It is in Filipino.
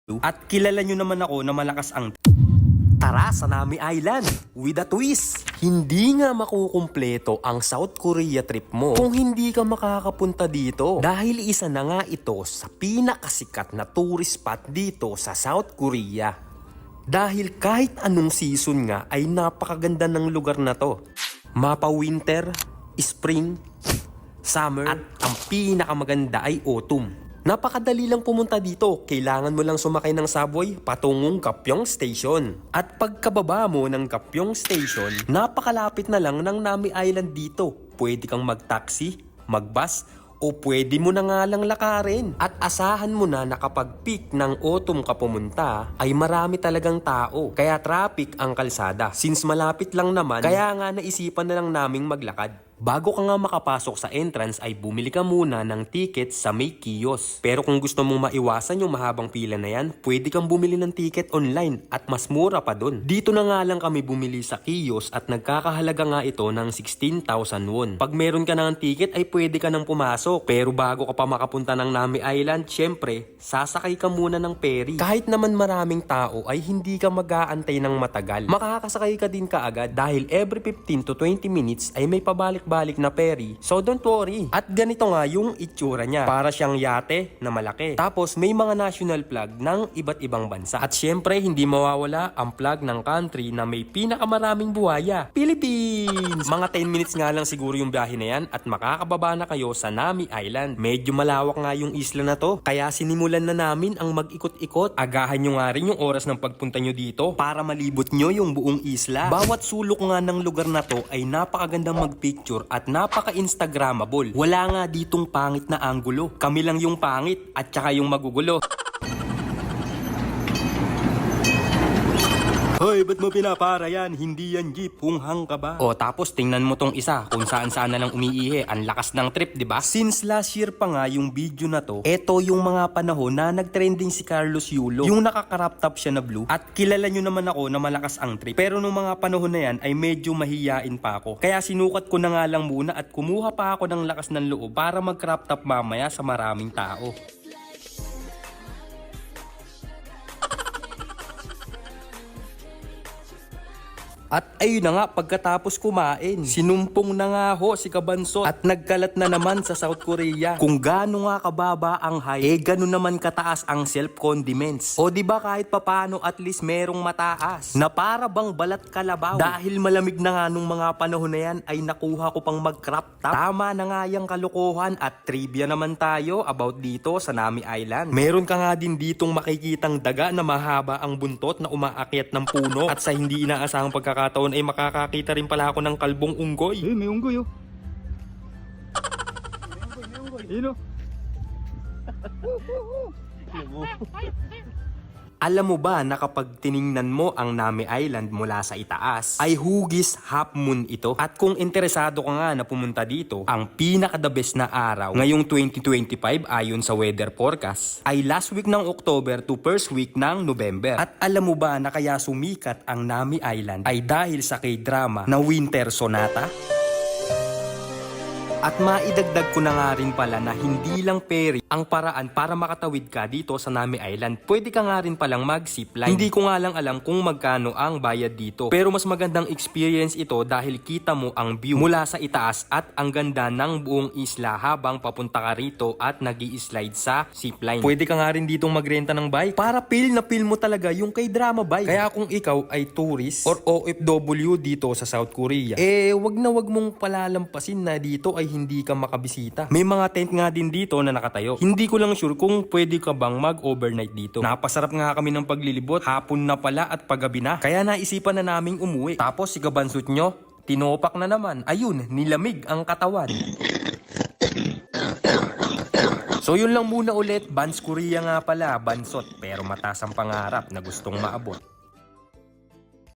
At kilala nyo naman ako na malakas ang tara sa Nami Island with a twist. Hindi nga makukumpleto ang South Korea trip mo kung hindi ka makakapunta dito. Dahil isa na nga ito sa pinakasikat na tourist spot dito sa South Korea. Dahil kahit anong season nga ay napakaganda ng lugar na to. Mapa winter, spring, summer, at ang pinakamaganda ay autumn. Napakadali lang pumunta dito. Kailangan mo lang sumakay ng subway patungong Gapyeong Station. At pagkababa mo ng Gapyeong Station, napakalapit na lang ng Nami Island dito. Pwede kang mag-taxi, mag-bus, o pwede mo na nga lang lakarin. At asahan mo na kapag peak ng autumn ka pumunta, ay marami talagang tao. Kaya traffic ang kalsada. Since malapit lang naman, kaya nga naisipan na lang naming maglakad. Bago ka nga makapasok sa entrance ay bumili ka muna ng ticket sa may kiosk. Pero kung gusto mong maiwasan yung mahabang pila na yan, pwede kang bumili ng ticket online at mas mura pa dun. Dito na nga lang kami bumili sa kiosk at nagkakahalaga nga ito ng 16,000 won. Pag meron ka ng ticket ay pwede ka nang pumasok. Pero bago ka pa makapunta ng Nami Island, syempre, sasakay ka muna ng ferry. Kahit naman maraming tao ay hindi ka mag-aantay ng matagal. Makakasakay ka din kaagad dahil every 15 to 20 minutes ay may pabalik-balik na ferry. So don't worry. At ganito nga yung itsura niya. Para siyang yate na malaki. Tapos may mga national flag ng iba't ibang bansa. At syempre hindi mawawala ang flag ng country na may pinakamaraming buhaya. Philippines! Mga 10 minutes nga lang siguro yung biyahe na yan at makakababa na kayo sa Nami Island. Medyo malawak nga yung isla na to. Kaya sinimulan na namin ang mag-ikot-ikot. Agahan nyo nga rin yung oras ng pagpunta nyo dito para malibot nyo yung buong isla. Bawat sulok nga ng lugar na to ay napakagandang magpicture at napaka-instagrammable. Wala nga ditong pangit na anggulo. Kami lang yung pangit at saka yung magugulo. Hoy, ba't mo pinapara yan? Hindi yan jeep, hunghang ka ba? O tapos tingnan mo tong isa, kung saan na lang umiihi. Ang lakas ng trip, di ba? Since last year pa nga yung video na to, eto yung mga panahon na nagtrending si Carlos Yulo. Yung nakakarap top siya na blue. At kilala nyo naman ako na malakas ang trip. Pero nung mga panahon na yan ay medyo mahiyain pa ako. Kaya sinukat ko na nga lang muna at kumuha pa ako ng lakas ng loob para mag-crop top mamaya sa maraming tao. At ayun na nga, pagkatapos kumain, sinumpong na nga ho si Kabansot at nagkalat na naman sa South Korea. Kung gaano nga kababa ang height, gano'n naman kataas ang self-condiments. O diba kahit papano at least merong mataas na para bang balat kalabaw. Dahil malamig na nga nung mga panahon na yan ay nakuha ko pang mag-crop top. Tama na nga yung kalokohan at trivia naman tayo about dito sa Nami Island. Meron ka nga din ditong makikitang daga na mahaba ang buntot na umaakyat ng puno at sa hindi inaasahang pagkakataon ay makakakita rin pala ako ng kalbong unggoy. May unggoy oh. May unggoy. Yun oh. Alam mo ba na kapag tiningnan mo ang Nami Island mula sa itaas, ay hugis half moon ito? At kung interesado ka nga na pumunta dito, ang pinaka-the best na araw ngayong 2025 ayon sa weather forecast ay last week ng October to first week ng November. At alam mo ba na kaya sumikat ang Nami Island ay dahil sa K-drama na Winter Sonata? At maidagdag ko na nga rin pala na hindi lang ferry ang paraan para makatawid ka dito sa Nami Island. Pwede ka nga rin palang mag-zipline. Hindi ko nga lang alam kung magkano ang bayad dito. Pero mas magandang experience ito dahil kita mo ang view mula sa itaas at ang ganda ng buong isla habang papunta ka rito at nag-i-slide sa zipline. Pwede ka nga rin ditong magrenta ng bike para feel na feel mo talaga yung K-drama bike. Kaya kung ikaw ay tourist or OFW dito sa South Korea, wag na wag mong palalampasin na dito ay hindi ka makabisita. May mga tent nga din dito na nakatayo. Hindi ko lang sure kung pwede ka bang mag-overnight dito. Napasarap nga kami ng paglilibot. Hapon na pala at paggabi na. Kaya naisipan na naming umuwi. Tapos si Kabansot nyo, tinopak na naman. Ayun, nilamig ang katawan. So yun lang muna ulit. Bans Korea nga pala, Bansot. Pero mataas ang pangarap na gustong maabot.